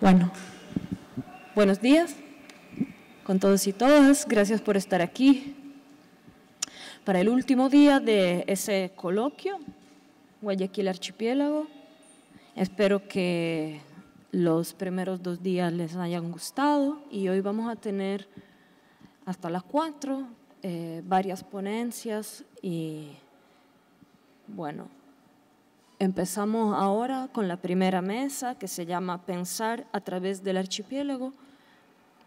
Bueno, buenos días con todos y todas. Gracias por estar aquí para el último día de ese coloquio, Guayaquil Archipiélago. Espero que los primeros 2 días les hayan gustado y hoy vamos a tener hasta las 4 varias ponencias y bueno, empezamos ahora con la primera mesa que se llama Pensar a través del archipiélago.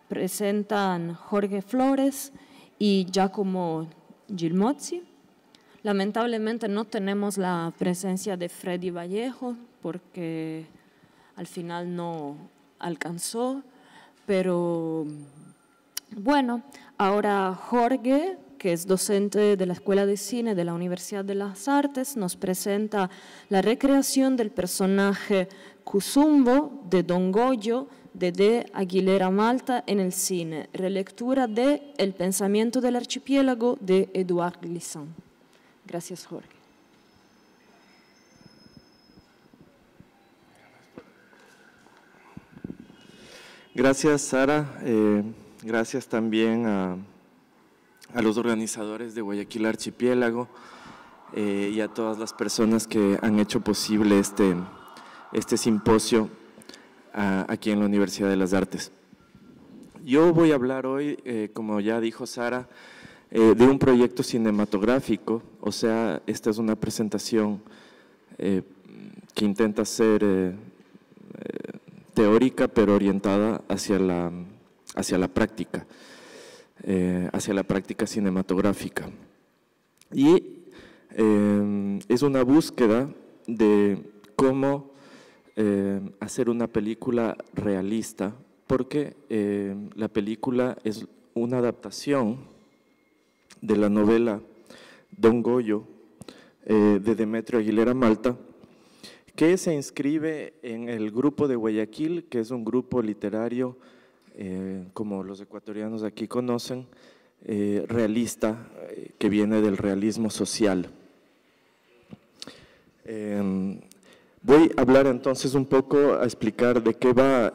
Presentan Jorge Flores y Giacomo Gilmozzi. Lamentablemente no tenemos la presencia de Freddy Vallejo porque al final no alcanzó, pero bueno, ahora Jorge, que es docente de la Escuela de Cine de la Universidad de las Artes, nos presenta la recreación del personaje Cusumbo de Don Goyo de Aguilera Malta en el cine, relectura de El pensamiento del archipiélago de Édouard Glissant. Gracias, Jorge. Gracias, Sara. Gracias también a los organizadores de Guayaquil Archipiélago y a todas las personas que han hecho posible este simposio aquí en la Universidad de las Artes. Yo voy a hablar hoy, como ya dijo Sara, de un proyecto cinematográfico, o sea, esta es una presentación que intenta ser teórica, pero orientada hacia la práctica cinematográfica. Y es una búsqueda de cómo hacer una película realista, porque la película es una adaptación de la novela Don Goyo de Demetrio Aguilera Malta, que se inscribe en el grupo de Guayaquil, que es un grupo literario, como los ecuatorianos aquí conocen, realista, que viene del realismo social. Voy a hablar entonces un poco, a explicar de qué va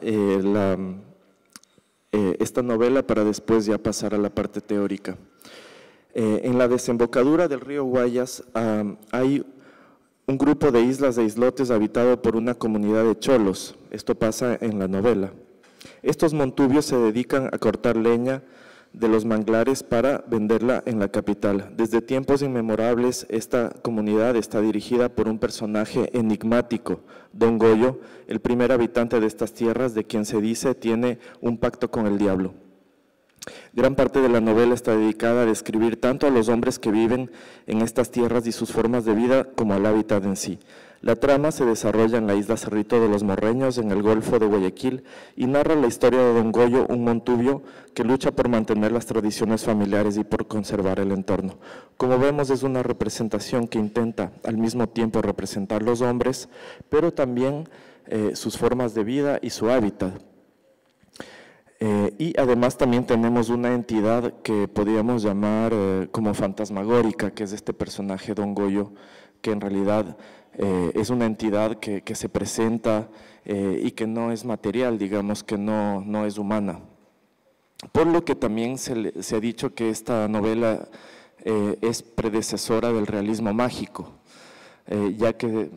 esta novela para después ya pasar a la parte teórica. En la desembocadura del río Guayas hay un grupo de islas e islotes habitado por una comunidad de cholos. Esto pasa en la novela. Estos montubios se dedican a cortar leña de los manglares para venderla en la capital. Desde tiempos inmemorables, esta comunidad está dirigida por un personaje enigmático, Don Goyo, el primer habitante de estas tierras, de quien se dice tiene un pacto con el diablo. Gran parte de la novela está dedicada a describir tanto a los hombres que viven en estas tierras y sus formas de vida como al hábitat en sí. La trama se desarrolla en la isla Cerrito de los Morreños, en el Golfo de Guayaquil, y narra la historia de Don Goyo, un montubio que lucha por mantener las tradiciones familiares y por conservar el entorno. Como vemos, es una representación que intenta al mismo tiempo representar los hombres, pero también sus formas de vida y su hábitat. Y además también tenemos una entidad que podríamos llamar como fantasmagórica, que es este personaje Don Goyo, que en realidad es una entidad que se presenta y que no es material, digamos que no es humana. Por lo que también se ha dicho que esta novela es predecesora del realismo mágico, ya que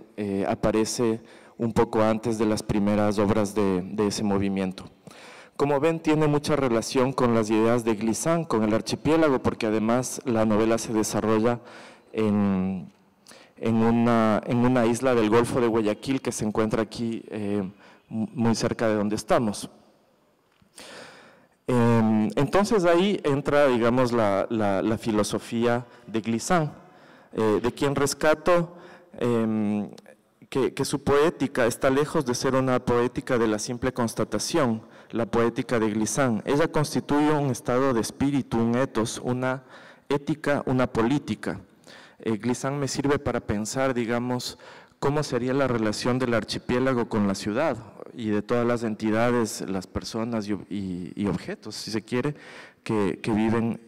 aparece un poco antes de las primeras obras de ese movimiento. Como ven, tiene mucha relación con las ideas de Glissant, con el archipiélago, porque además la novela se desarrolla en una isla del Golfo de Guayaquil que se encuentra aquí muy cerca de donde estamos. Entonces ahí entra, digamos, la filosofía de Glissant, de quien rescato que su poética está lejos de ser una poética de la simple constatación, la poética de Glissant. Ella constituye un estado de espíritu, un ethos, una ética, una política. Glissant me sirve para pensar, digamos, cómo sería la relación del archipiélago con la ciudad y de todas las entidades, las personas y objetos, si se quiere, que viven,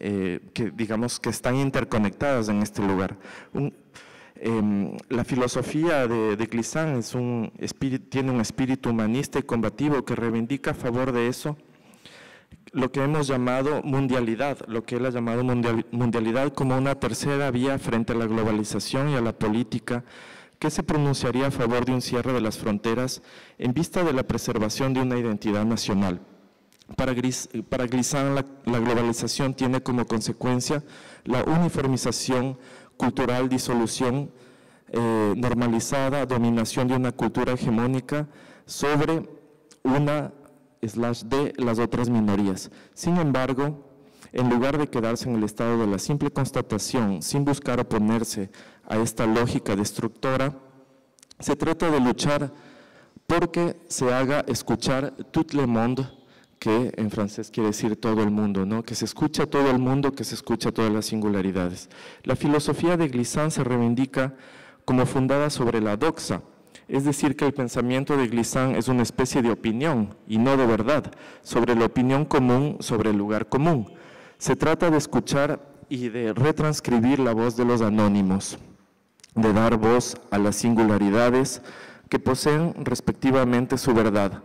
que digamos que están interconectadas en este lugar. La filosofía de Glissant tiene un espíritu humanista y combativo que reivindica a favor de eso lo que hemos llamado mundialidad, lo que él ha llamado mundialidad como una tercera vía frente a la globalización y a la política que se pronunciaría a favor de un cierre de las fronteras en vista de la preservación de una identidad nacional. Para Glissant, la globalización tiene como consecuencia la uniformización cultural, disolución normalizada, dominación de una cultura hegemónica sobre una de las otras minorías. Sin embargo, en lugar de quedarse en el estado de la simple constatación, sin buscar oponerse a esta lógica destructora, se trata de luchar porque se haga escuchar tout le monde, que en francés quiere decir todo el mundo, ¿no? Que se escucha todo el mundo, que se escucha todas las singularidades. La filosofía de Glissant se reivindica como fundada sobre la doxa, es decir, que el pensamiento de Glissant es una especie de opinión, y no de verdad, sobre la opinión común, sobre el lugar común. Se trata de escuchar y de retranscribir la voz de los anónimos, de dar voz a las singularidades que poseen respectivamente su verdad.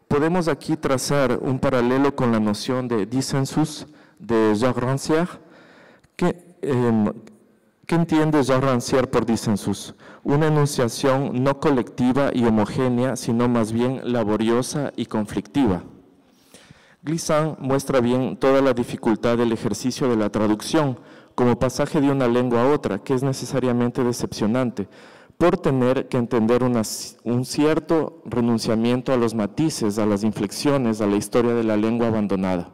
Podemos aquí trazar un paralelo con la noción de dissensus de Jacques Rancière. ¿Qué entiende Jacques Rancière por dissensus? Una enunciación no colectiva y homogénea, sino más bien laboriosa y conflictiva. Glissant muestra bien toda la dificultad del ejercicio de la traducción como pasaje de una lengua a otra, que es necesariamente decepcionante, por tener que entender un cierto renunciamiento a los matices, a las inflexiones, a la historia de la lengua abandonada.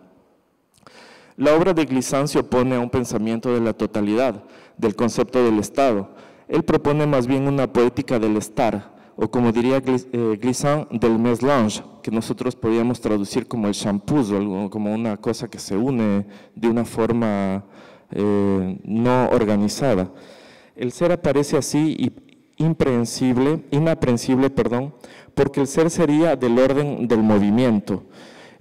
La obra de Glissant se opone a un pensamiento de la totalidad, del concepto del Estado. Él propone más bien una poética del estar, o como diría Glissant, del mélange, que nosotros podríamos traducir como el champús, o como una cosa que se une de una forma no organizada. El ser aparece así inaprensible, porque el ser sería del orden del movimiento.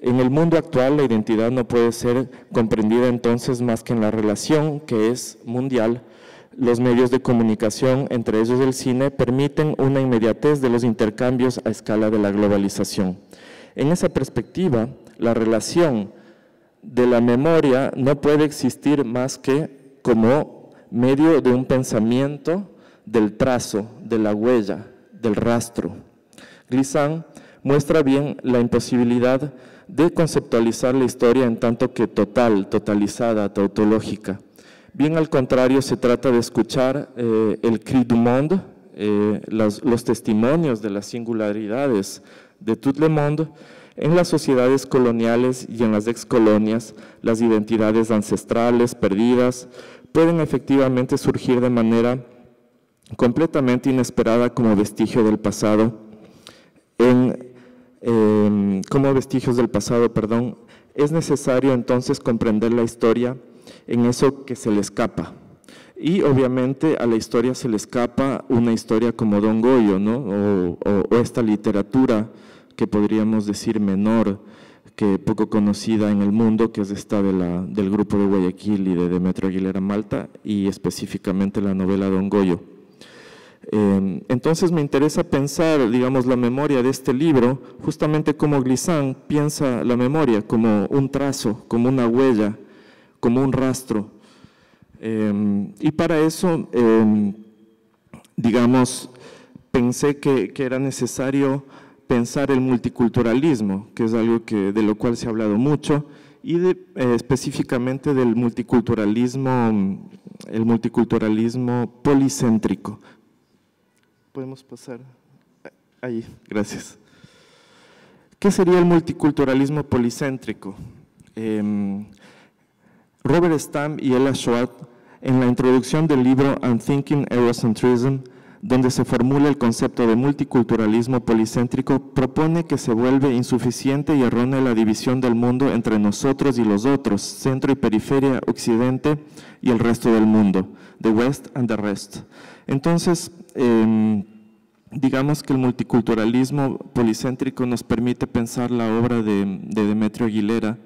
En el mundo actual, la identidad no puede ser comprendida entonces más que en la relación que es mundial. Los medios de comunicación, entre ellos el cine, permiten una inmediatez de los intercambios a escala de la globalización. En esa perspectiva, la relación de la memoria no puede existir más que como medio de un pensamiento del trazo, de la huella, del rastro. Glissant muestra bien la imposibilidad de conceptualizar la historia en tanto que totalizada, tautológica. Bien al contrario, se trata de escuchar el cri du monde, los testimonios de las singularidades de tout le monde en las sociedades coloniales y en las excolonias. Las identidades ancestrales perdidas pueden efectivamente surgir de manera completamente inesperada como vestigio del pasado. Como vestigios del pasado, es necesario entonces comprender la historia en eso que se le escapa. Y obviamente a la historia se le escapa una historia como Don Goyo, ¿no? o esta literatura que podríamos decir menor, que poco conocida en el mundo, que es esta del grupo de Guayaquil y de Demetrio Aguilera Malta, y específicamente la novela Don Goyo. Entonces me interesa pensar, digamos, la memoria de este libro, justamente como Glissant piensa la memoria, como un trazo, como una huella, como un rastro. Y para eso, digamos, pensé que era necesario pensar el multiculturalismo, que es algo de lo cual se ha hablado mucho, y específicamente del multiculturalismo, el multiculturalismo policéntrico. Podemos pasar ahí, gracias. ¿Qué sería el multiculturalismo policéntrico? Robert Stamp y Ella Schwartz, en la introducción del libro Unthinking Eurocentrism, donde se formula el concepto de multiculturalismo policéntrico, propone que se vuelve insuficiente y errónea la división del mundo entre nosotros y los otros, centro y periferia, occidente y el resto del mundo, the West and the rest. Entonces, digamos que el multiculturalismo policéntrico nos permite pensar la obra de Demetrio Aguilera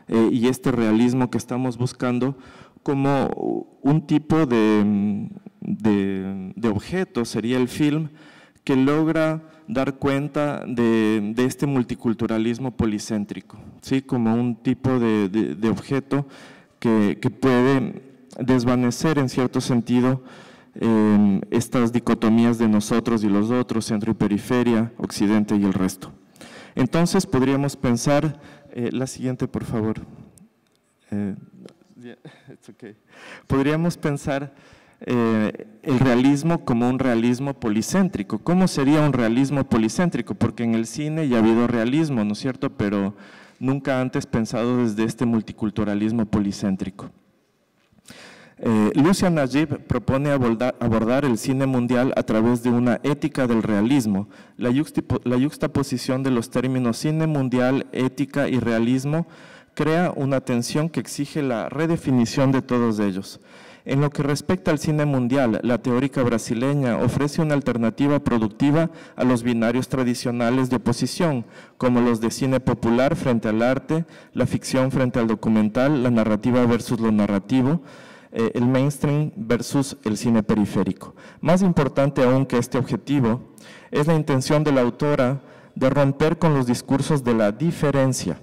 y este realismo que estamos buscando como un tipo de de objeto sería el film, que logra dar cuenta de este multiculturalismo policéntrico, ¿sí? Como un tipo de objeto que puede desvanecer en cierto sentido estas dicotomías de nosotros y los otros, centro y periferia, occidente y el resto. Entonces podríamos pensar, la siguiente por favor, podríamos pensar el realismo como un realismo policéntrico. ¿Cómo sería un realismo policéntrico? Porque en el cine ya ha habido realismo, ¿no es cierto?, pero nunca antes pensado desde este multiculturalismo policéntrico. Lucian Najib propone abordar el cine mundial a través de una ética del realismo, la yuxtaposición de los términos cine mundial, ética y realismo crea una tensión que exige la redefinición de todos ellos. En lo que respecta al cine mundial, la teórica brasileña ofrece una alternativa productiva a los binarios tradicionales de oposición, como los de cine popular frente al arte, la ficción frente al documental, la narrativa versus lo narrativo, el mainstream versus el cine periférico. Más importante aún que este objetivo es la intención de la autora de romper con los discursos de la diferencia,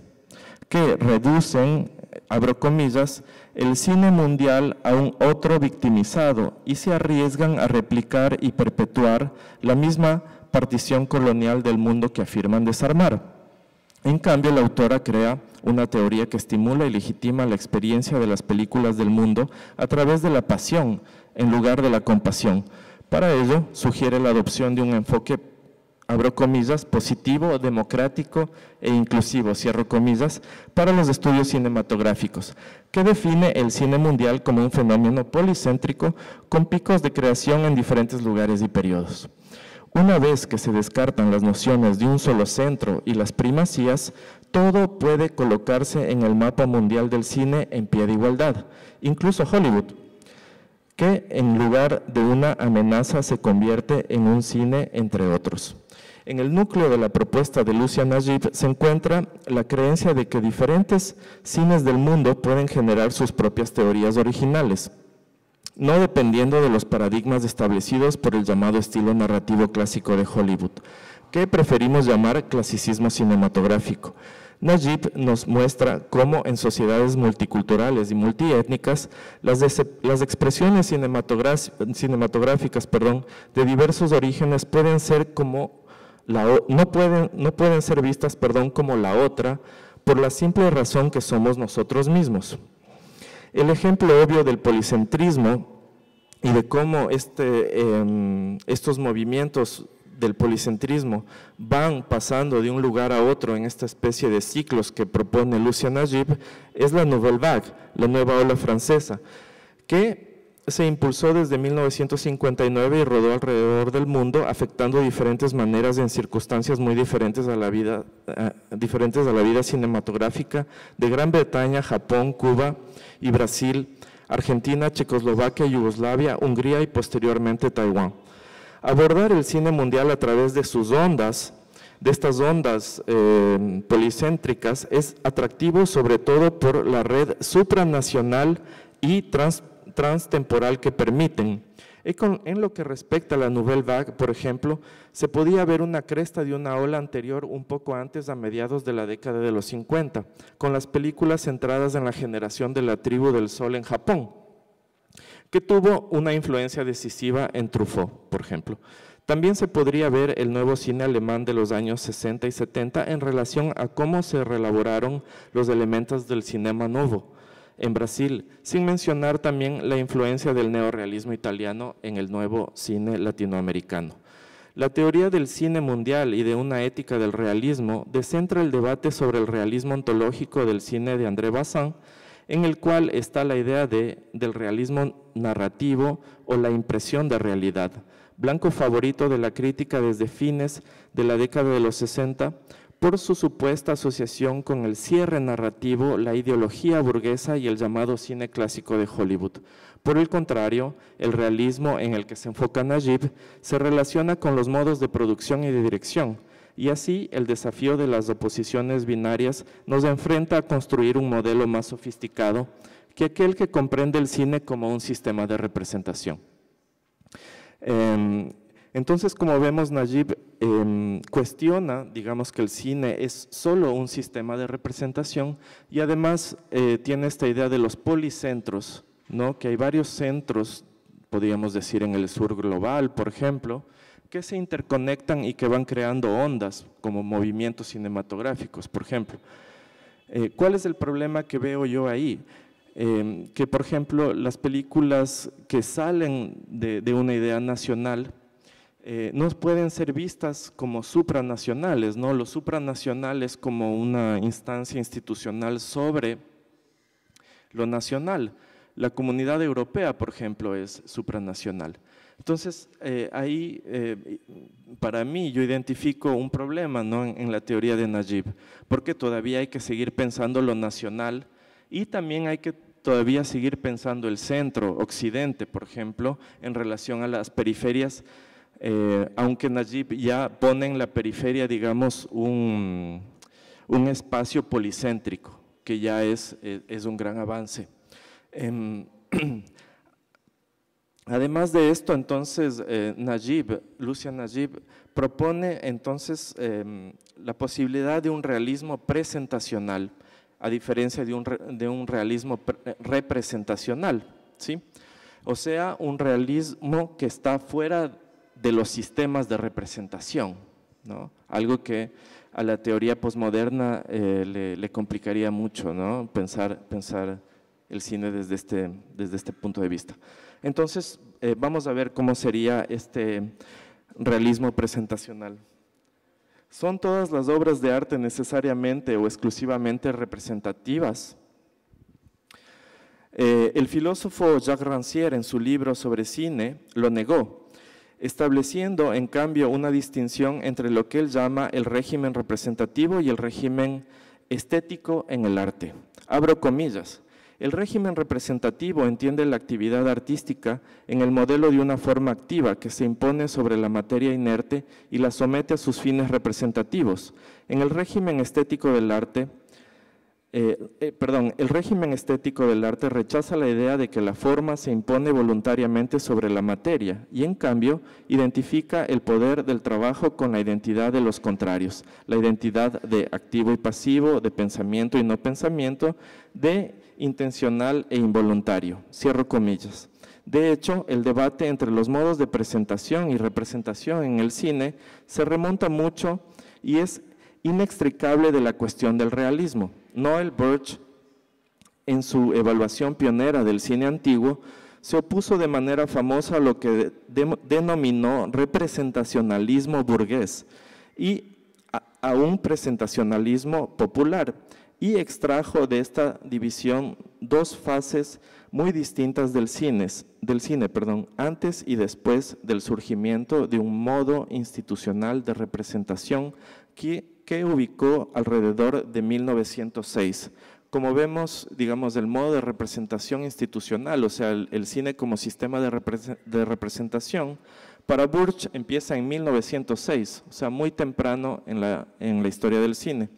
que reducen, abro comillas, el cine mundial a un otro victimizado y se arriesgan a replicar y perpetuar la misma partición colonial del mundo que afirman desarmar. En cambio, la autora crea una teoría que estimula y legitima la experiencia de las películas del mundo a través de la pasión en lugar de la compasión. Para ello, sugiere la adopción de un enfoque, abro comillas, positivo, democrático e inclusivo, cierro comillas, para los estudios cinematográficos, que define el cine mundial como un fenómeno policéntrico con picos de creación en diferentes lugares y periodos. Una vez que se descartan las nociones de un solo centro y las primacías, todo puede colocarse en el mapa mundial del cine en pie de igualdad, incluso Hollywood, que en lugar de una amenaza se convierte en un cine entre otros. En el núcleo de la propuesta de Lucian Najib se encuentra la creencia de que diferentes cines del mundo pueden generar sus propias teorías originales, no dependiendo de los paradigmas establecidos por el llamado estilo narrativo clásico de Hollywood, que preferimos llamar clasicismo cinematográfico. Najib nos muestra cómo en sociedades multiculturales y multiétnicas las expresiones cinematográficas de diversos orígenes pueden ser como no pueden ser vistas como la otra por la simple razón que somos nosotros mismos. El ejemplo obvio del policentrismo y de cómo estos movimientos del policentrismo van pasando de un lugar a otro en esta especie de ciclos que propone Lucian Najib es la Nouvelle Vague, la nueva ola francesa, que se impulsó desde 1959 y rodó alrededor del mundo, afectando de diferentes maneras en circunstancias muy diferentes a la vida cinematográfica de Gran Bretaña, Japón, Cuba y Brasil, Argentina, Checoslovaquia, Yugoslavia, Hungría y posteriormente Taiwán. Abordar el cine mundial a través de sus ondas, de estas ondas policéntricas, es atractivo sobre todo por la red supranacional y transtemporal que permiten. En lo que respecta a la Nouvelle Vague, por ejemplo, se podía ver una cresta de una ola anterior un poco antes, a mediados de la década de los 50, con las películas centradas en la generación de la tribu del Sol en Japón, que tuvo una influencia decisiva en Truffaut, por ejemplo. También se podría ver el nuevo cine alemán de los años 60 y 70 en relación a cómo se reelaboraron los elementos del cinema nuevo en Brasil, sin mencionar también la influencia del neorrealismo italiano en el nuevo cine latinoamericano. La teoría del cine mundial y de una ética del realismo descentra el debate sobre el realismo ontológico del cine de André Bazin, en el cual está la idea del realismo narrativo o la impresión de realidad, blanco favorito de la crítica desde fines de la década de los 60, por su supuesta asociación con el cierre narrativo, la ideología burguesa y el llamado cine clásico de Hollywood. Por el contrario, el realismo en el que se enfoca Najib se relaciona con los modos de producción y de dirección, y así el desafío de las oposiciones binarias nos enfrenta a construir un modelo más sofisticado que aquel que comprende el cine como un sistema de representación. Entonces, como vemos, Najib cuestiona, digamos, que el cine es solo un sistema de representación y además tiene esta idea de los policentros, ¿no? Que hay varios centros, podríamos decir en el sur global, por ejemplo, que se interconectan y que van creando ondas como movimientos cinematográficos, por ejemplo. ¿Cuál es el problema que veo yo ahí? Que, por ejemplo, las películas que salen de una idea nacional no pueden ser vistas como supranacionales, ¿no? Lo supranacional es como una instancia institucional sobre lo nacional. La Comunidad Europea, por ejemplo, es supranacional. Entonces, ahí, para mí, yo identifico un problema, ¿no? en la teoría de Najib, porque todavía hay que seguir pensando lo nacional y también hay que todavía seguir pensando el centro, occidente, por ejemplo, en relación a las periferias, aunque Najib ya pone en la periferia, digamos, un espacio policéntrico, que ya es un gran avance. Además de esto, entonces, Lucian Najib propone entonces la posibilidad de un realismo presentacional, a diferencia de un realismo representacional, ¿sí? O sea, un realismo que está fuera de los sistemas de representación, ¿no? Algo que a la teoría posmoderna le complicaría mucho, ¿no? Pensar el cine desde este punto de vista. Entonces, vamos a ver cómo sería este realismo presentacional. ¿Son todas las obras de arte necesariamente o exclusivamente representativas? El filósofo Jacques Rancière, en su libro sobre cine, lo negó, estableciendo en cambio una distinción entre lo que él llama el régimen representativo y el régimen estético en el arte. Abro comillas. El régimen representativo entiende la actividad artística en el modelo de una forma activa que se impone sobre la materia inerte y la somete a sus fines representativos. En el régimen estético del arte, el régimen estético del arte rechaza la idea de que la forma se impone voluntariamente sobre la materia y, en cambio, identifica el poder del trabajo con la identidad de los contrarios, la identidad de activo y pasivo, de pensamiento y no pensamiento, de intencional e involuntario. Cierro comillas. De hecho, el debate entre los modos de presentación y representación en el cine se remonta mucho y es inextricable de la cuestión del realismo. Noel Birch, en su evaluación pionera del cine antiguo, se opuso de manera famosa a lo que denominó representacionalismo burgués y a un presentacionalismo popular, y extrajo de esta división dos fases muy distintas del cine, antes y después del surgimiento de un modo institucional de representación que ubicó alrededor de 1906. Como vemos, digamos, el modo de representación institucional, o sea, el cine como sistema de representación, para Birch empieza en 1906, o sea, muy temprano en la historia del cine.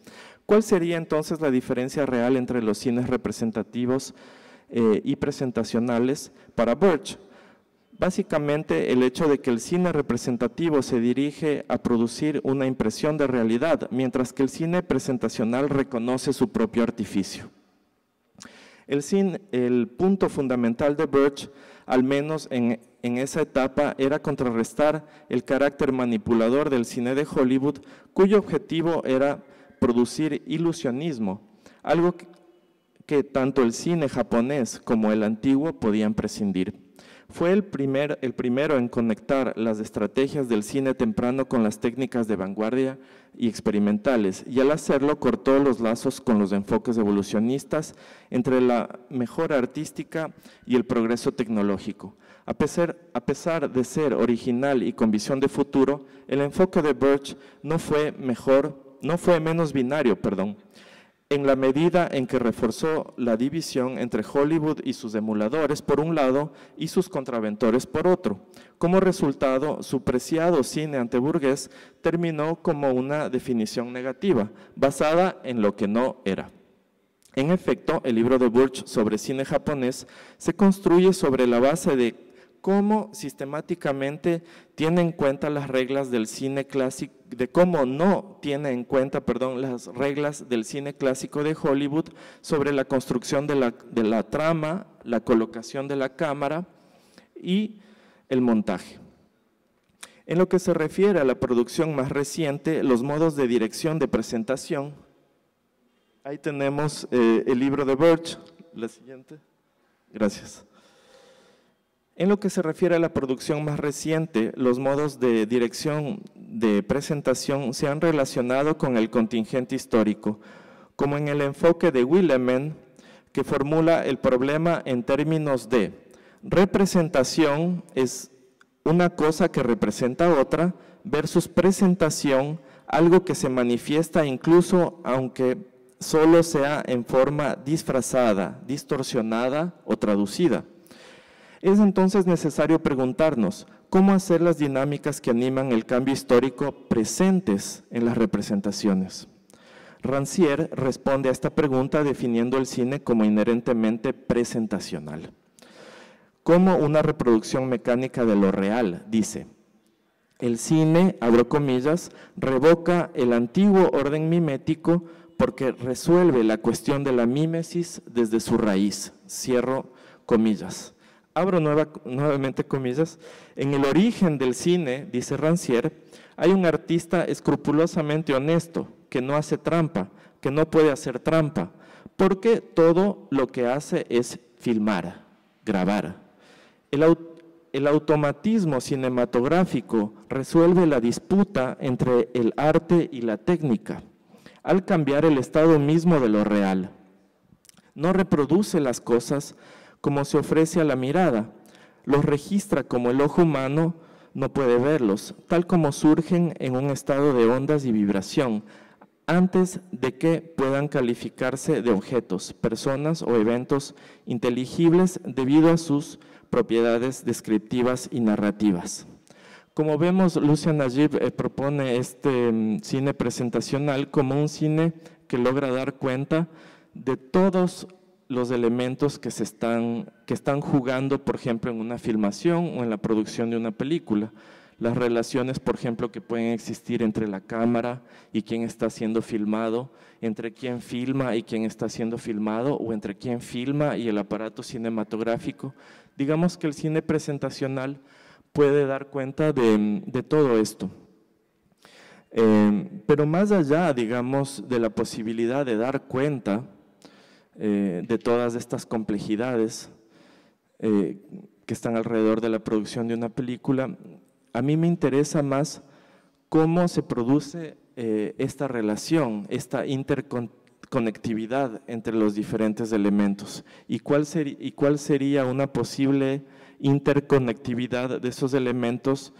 ¿Cuál sería entonces la diferencia real entre los cines representativos y presentacionales para Birch? Básicamente el hecho de que el cine representativo se dirige a producir una impresión de realidad, mientras que el cine presentacional reconoce su propio artificio. El punto fundamental de Birch, al menos en esa etapa, era contrarrestar el carácter manipulador del cine de Hollywood, cuyo objetivo era producir ilusionismo, algo que tanto el cine japonés como el antiguo podían prescindir. Fue el primero en conectar las estrategias del cine temprano con las técnicas de vanguardia y experimentales, y al hacerlo cortó los lazos con los enfoques evolucionistas entre la mejora artística y el progreso tecnológico. A pesar de ser original y con visión de futuro, el enfoque de Birch no fue menos binario, en la medida en que reforzó la división entre Hollywood y sus emuladores por un lado y sus contraventores por otro. Como resultado, su preciado cine anteburgués terminó como una definición negativa, basada en lo que no era. En efecto, el libro de Birch sobre cine japonés se construye sobre la base de cómo sistemáticamente tiene en cuenta las reglas del cine clásico, de cómo no tiene en cuenta, perdón, las reglas del cine clásico de Hollywood sobre la construcción de la trama, la colocación de la cámara y el montaje. En lo que se refiere a la producción más reciente, los modos de dirección de presentación, ahí tenemos el libro de Birch, la siguiente, gracias. En lo que se refiere a la producción más reciente, los modos de dirección de presentación se han relacionado con el contingente histórico, como en el enfoque de Willemen, que formula el problema en términos de representación es una cosa que representa a otra, versus presentación, algo que se manifiesta incluso aunque solo sea en forma disfrazada, distorsionada o traducida. Es entonces necesario preguntarnos cómo hacer las dinámicas que animan el cambio histórico presentes en las representaciones. Rancière responde a esta pregunta definiendo el cine como inherentemente presentacional. Como una reproducción mecánica de lo real, dice, el cine, abro comillas, revoca el antiguo orden mimético porque resuelve la cuestión de la mímesis desde su raíz, cierro comillas. Abro nuevamente comillas, en el origen del cine, dice Rancière, hay un artista escrupulosamente honesto, que no hace trampa, que no puede hacer trampa, porque todo lo que hace es filmar, grabar. El automatismo cinematográfico resuelve la disputa entre el arte y la técnica, al cambiar el estado mismo de lo real. No reproduce las cosas como se ofrece a la mirada, los registra como el ojo humano no puede verlos, tal como surgen en un estado de ondas y vibración, antes de que puedan calificarse de objetos, personas o eventos inteligibles debido a sus propiedades descriptivas y narrativas. Como vemos, Lucian Najib propone este cine presentacional como un cine que logra dar cuenta de todos los elementos que están jugando, por ejemplo, en una filmación o en la producción de una película. Las relaciones, por ejemplo, que pueden existir entre la cámara y quien está siendo filmado, entre quien filma y quien está siendo filmado, o entre quien filma y el aparato cinematográfico. Digamos que el cine presentacional puede dar cuenta de todo esto. Pero más allá, digamos, de la posibilidad de dar cuenta de todas estas complejidades que están alrededor de la producción de una película, a mí me interesa más cómo se produce esta relación, esta interconectividad entre los diferentes elementos y cuál sería una posible interconectividad de esos elementos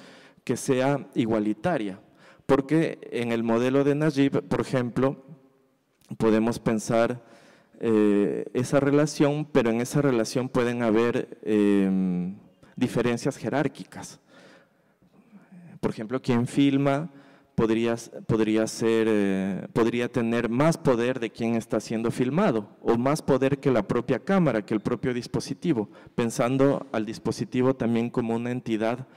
que sea igualitaria. Porque en el modelo de Najib, por ejemplo, podemos pensar esa relación, pero en esa relación pueden haber diferencias jerárquicas. Por ejemplo, quien filma podría tener más poder de quien está siendo filmado, o más poder que la propia cámara, que el propio dispositivo, pensando al dispositivo también como una entidad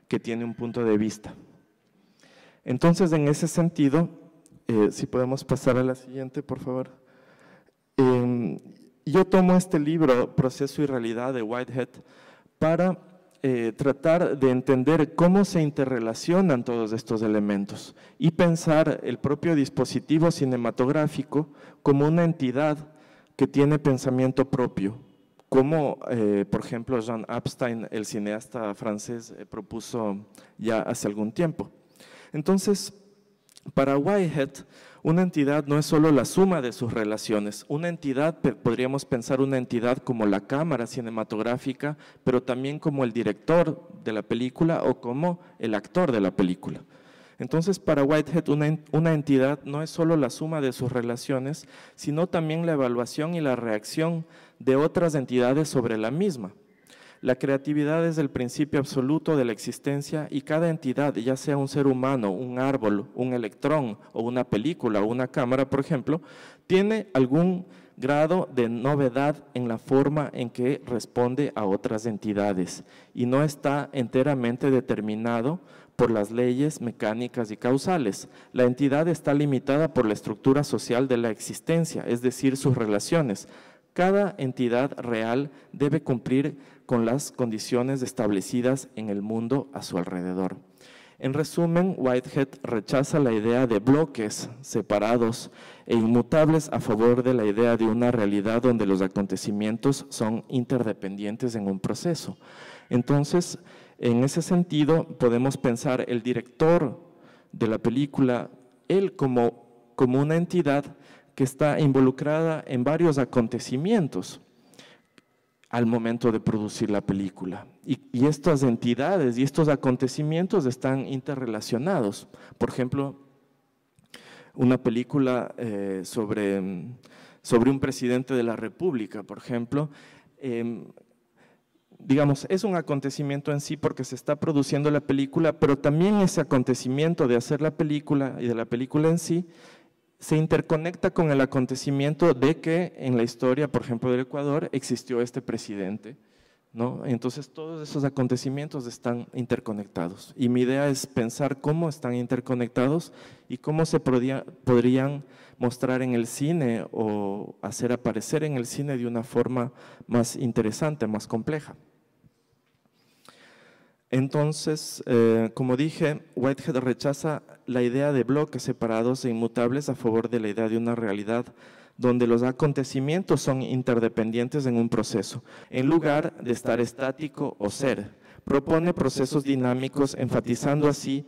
que tiene un punto de vista. Entonces, en ese sentido, si podemos pasar a la siguiente, por favor. Yo tomo este libro, Proceso y Realidad, de Whitehead, para tratar de entender cómo se interrelacionan todos estos elementos y pensar el propio dispositivo cinematográfico como una entidad que tiene pensamiento propio, como por ejemplo Jean Epstein, el cineasta francés, propuso ya hace algún tiempo. Entonces, para Whitehead, una entidad no es solo la suma de sus relaciones. Una entidad, podríamos pensar una entidad como la cámara cinematográfica, pero también como el director de la película o como el actor de la película. Entonces, para Whitehead, una entidad no es solo la suma de sus relaciones, sino también la evaluación y la reacción de otras entidades sobre la misma. La creatividad es el principio absoluto de la existencia y cada entidad, ya sea un ser humano, un árbol, un electrón o una película o una cámara, por ejemplo, tiene algún grado de novedad en la forma en que responde a otras entidades y no está enteramente determinado por las leyes mecánicas y causales. La entidad está limitada por la estructura social de la existencia, es decir, sus relaciones. Cada entidad real debe cumplir con las condiciones establecidas en el mundo a su alrededor. En resumen, Whitehead rechaza la idea de bloques separados e inmutables a favor de la idea de una realidad donde los acontecimientos son interdependientes en un proceso. Entonces, en ese sentido, podemos pensar el director de la película, él como una entidad que está involucrada en varios acontecimientos al momento de producir la película. Y estas entidades y estos acontecimientos están interrelacionados. Por ejemplo, una película sobre un presidente de la República, por ejemplo, digamos, es un acontecimiento en sí porque se está produciendo la película, pero también ese acontecimiento de hacer la película y de la película en sí se interconecta con el acontecimiento de que en la historia, por ejemplo, del Ecuador, existió este presidente, ¿no? Entonces, todos esos acontecimientos están interconectados. Y mi idea es pensar cómo están interconectados y cómo se podrían mostrar en el cine o hacer aparecer en el cine de una forma más interesante, más compleja. Entonces, como dije, Whitehead rechaza la idea de bloques separados e inmutables a favor de la idea de una realidad donde los acontecimientos son interdependientes en un proceso, en lugar de estar estático o ser. Propone procesos dinámicos, enfatizando así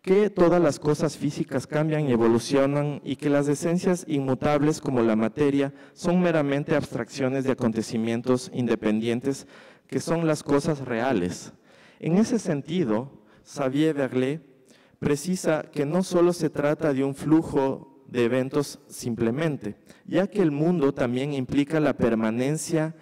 que todas las cosas físicas cambian y evolucionan y que las esencias inmutables como la materia son meramente abstracciones de acontecimientos independientes que son las cosas reales. En ese sentido, Xavier Berlet precisa que no solo se trata de un flujo de eventos simplemente, ya que el mundo también implica la permanencia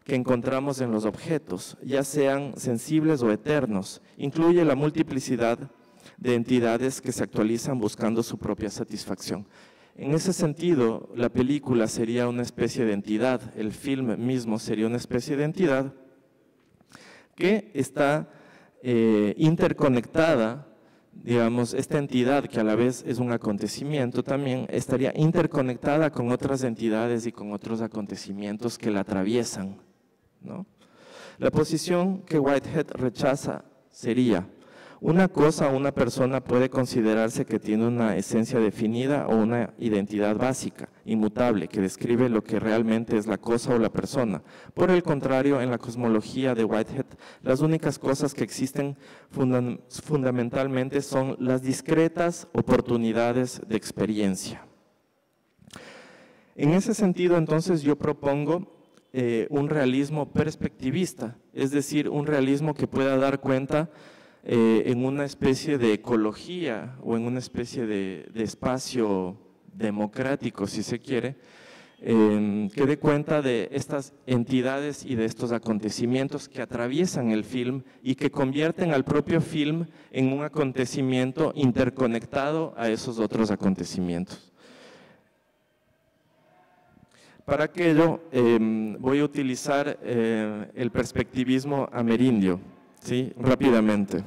que encontramos en los objetos, ya sean sensibles o eternos, incluye la multiplicidad de entidades que se actualizan buscando su propia satisfacción. En ese sentido, la película sería una especie de entidad, el film mismo sería una especie de entidad que está interconectada, digamos, esta entidad que a la vez es un acontecimiento también estaría interconectada con otras entidades y con otros acontecimientos que la atraviesan, ¿no? La posición que Whitehead rechaza sería: una cosa o una persona puede considerarse que tiene una esencia definida o una identidad básica, inmutable, que describe lo que realmente es la cosa o la persona. Por el contrario, en la cosmología de Whitehead, las únicas cosas que existen fundamentalmente son las discretas oportunidades de experiencia. En ese sentido, entonces, yo propongo un realismo perspectivista, es decir, un realismo que pueda dar cuenta en una especie de ecología o en una especie de espacio democrático, si se quiere, que dé cuenta de estas entidades y de estos acontecimientos que atraviesan el film y que convierten al propio film en un acontecimiento interconectado a esos otros acontecimientos. Para aquello voy a utilizar el perspectivismo amerindio, ¿sí? Rápidamente.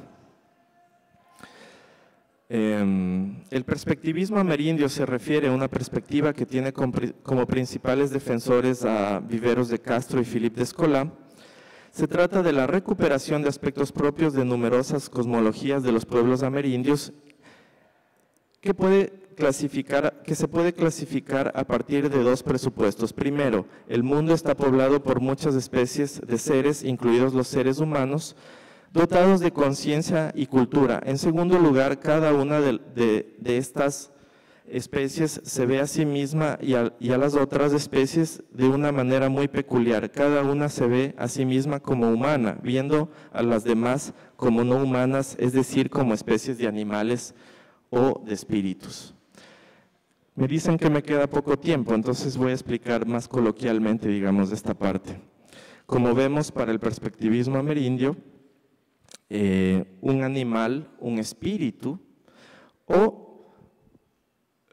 El perspectivismo amerindio se refiere a una perspectiva que tiene como principales defensores a Viveros de Castro y Philippe Descola. Se trata de la recuperación de aspectos propios de numerosas cosmologías de los pueblos amerindios que se puede clasificar a partir de dos presupuestos. Primero, el mundo está poblado por muchas especies de seres, incluidos los seres humanos, dotados de conciencia y cultura. En segundo lugar, cada una de estas especies se ve a sí misma y a las otras especies de una manera muy peculiar. Cada una se ve a sí misma como humana, viendo a las demás como no humanas, es decir, como especies de animales o de espíritus. Me dicen que me queda poco tiempo, entonces voy a explicar más coloquialmente, digamos, esta parte. Como vemos, para el perspectivismo amerindio, un animal, un espíritu o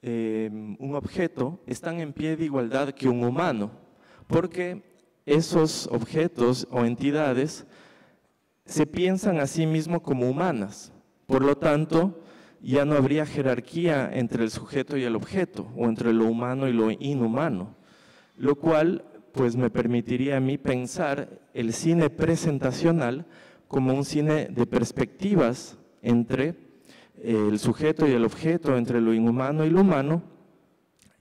un objeto están en pie de igualdad que un humano, porque esos objetos o entidades se piensan a sí mismos como humanas. Por lo tanto, ya no habría jerarquía entre el sujeto y el objeto, o entre lo humano y lo inhumano, lo cual pues me permitiría a mí pensar el cine presentacional como un cine de perspectivas entre el sujeto y el objeto, entre lo inhumano y lo humano,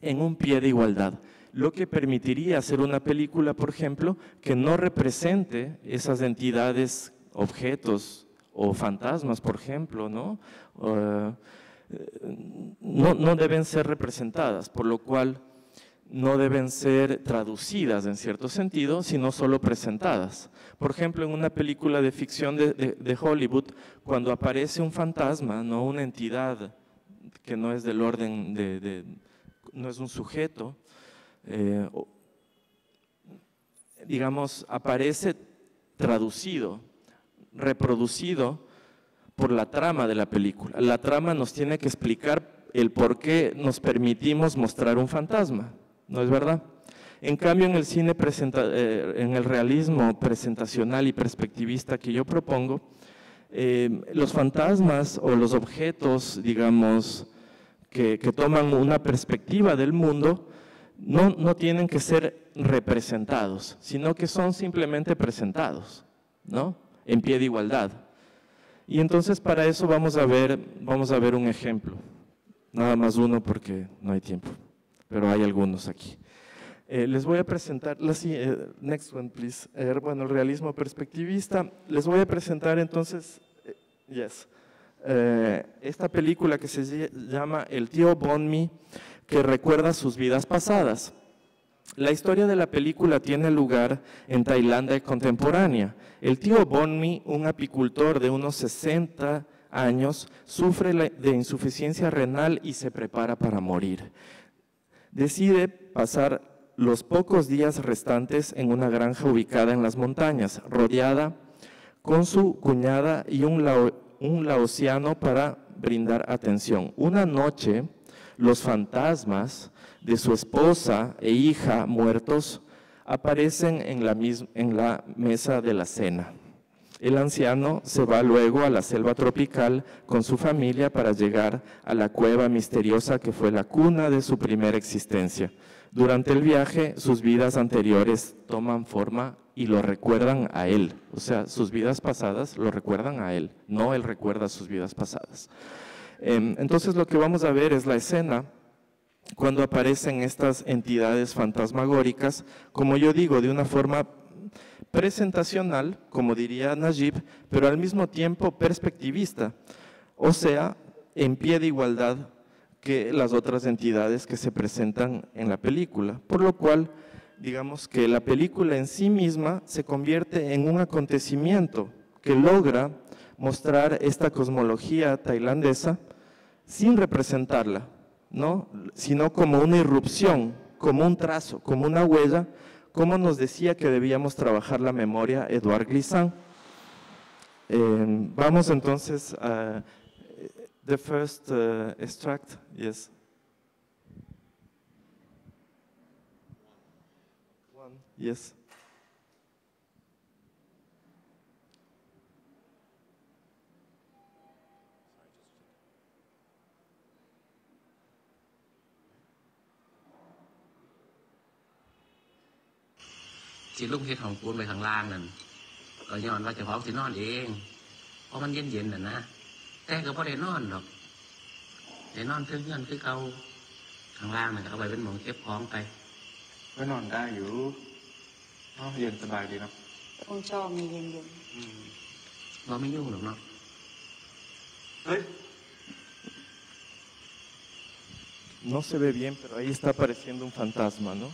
en un pie de igualdad. Lo que permitiría hacer una película, por ejemplo, que no represente esas entidades, objetos o fantasmas, por ejemplo, ¿no? No deben ser representadas, por lo cual no deben ser traducidas en cierto sentido, sino solo presentadas. Por ejemplo, en una película de ficción de Hollywood, cuando aparece un fantasma, no una entidad que no es del orden no es un sujeto, digamos, aparece traducido, reproducido por la trama de la película. La trama nos tiene que explicar el por qué nos permitimos mostrar un fantasma, ¿no es verdad? En cambio, en el cine en el realismo presentacional y perspectivista que yo propongo, los fantasmas o los objetos, digamos, que toman una perspectiva del mundo, no tienen que ser representados, sino que son simplemente presentados, ¿no? En pie de igualdad. Y entonces para eso vamos a ver un ejemplo, nada más uno porque no hay tiempo, pero hay algunos aquí. Les voy a presentar, next one please, bueno, el realismo perspectivista. Les voy a presentar entonces, esta película que se llama El tío Bonmi, que recuerda sus vidas pasadas. La historia de la película tiene lugar en Tailandia contemporánea. El tío Bonmi, un apicultor de unos 60 años, sufre de insuficiencia renal y se prepara para morir. Decide pasar los pocos días restantes en una granja ubicada en las montañas, rodeada con su cuñada y un laosiano para brindar atención. Una noche, los fantasmas de su esposa e hija muertos aparecen en la mesa de la cena. El anciano se va luego a la selva tropical con su familia para llegar a la cueva misteriosa que fue la cuna de su primera existencia. Durante el viaje, sus vidas anteriores toman forma y lo recuerdan a él. O sea, sus vidas pasadas lo recuerdan a él, no él recuerda sus vidas pasadas. Entonces lo que vamos a ver es la escena cuando aparecen estas entidades fantasmagóricas, como yo digo, de una forma presentacional, como diría Najib, pero al mismo tiempo perspectivista, o sea, en pie de igualdad que las otras entidades que se presentan en la película, por lo cual digamos que la película en sí misma se convierte en un acontecimiento que logra mostrar esta cosmología tailandesa sin representarla, ¿no? Sino como una irrupción, como un trazo, como una huella, como nos decía que debíamos trabajar la memoria Edouard Glissant. Vamos entonces a the first extract, yes. One, yes.ที่ลุงเฮ็ดของปูนไปข้างล่างนั่นก็ย้อนว่าเจ้าของสินอนเองเพราะมันเย็นๆน่ะนะแต่ก็บ่ได้นอนหรอกได้นอนเพิ่งเงินคือเก่าข้างล่างน่ะก็เอาไว้เป็นหมองเก็บของไปก็นอนได้อยู่เย็นสบายดีเนาะคงชอบมีเย็นบ่ไม่ยุ่งหรอกเนาะเฮ้ย No se ve bien, pero ahí está apareciendo un fantasma, ¿no?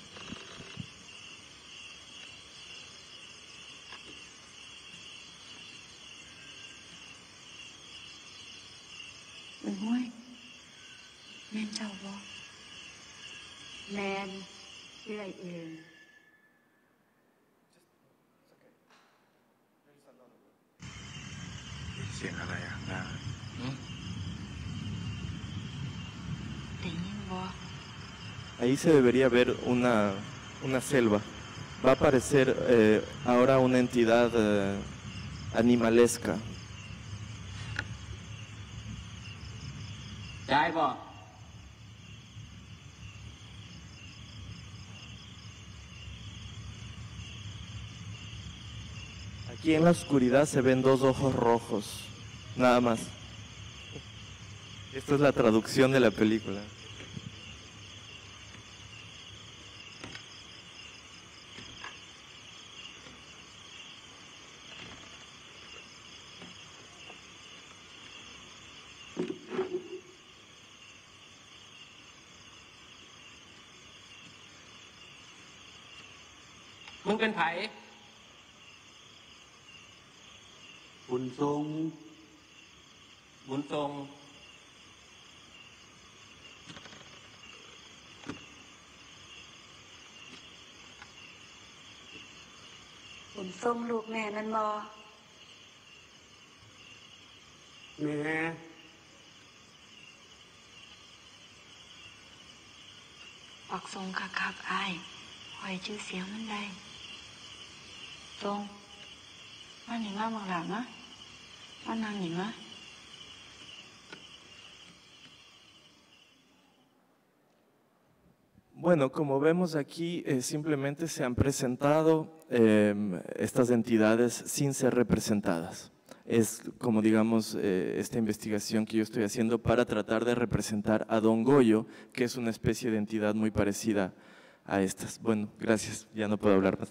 Ôi, men chào bố. Men, cái này ền. เสียงอะไรอ่ะนะ Tự nhiên บ่ Ahí se debería ver una selva. Va a aparecer ahora una entidad animalesca. ย้ายบ่ Aquí en la oscuridad se ven dos ojos rojos, nada más. Esta es la traducción de la película.มึงเป็นไผ บุญทรง บุญทรง บุญส่งลูกแม่แมันบ่ แม่ ปักทรงคักๆอ้ายคอยชื่อเสียงมันได้ทรงมาหนิมาบังหลานะมานั่งหนิมา Bueno, como vemos aquí, simplemente se han presentado estas entidades sin ser representadas. Es como digamos esta investigación que yo estoy haciendo para tratar de representar a Don Goyo, que es una especie de entidad muy parecida a estas. Bueno, gracias, ya no puedo hablar más.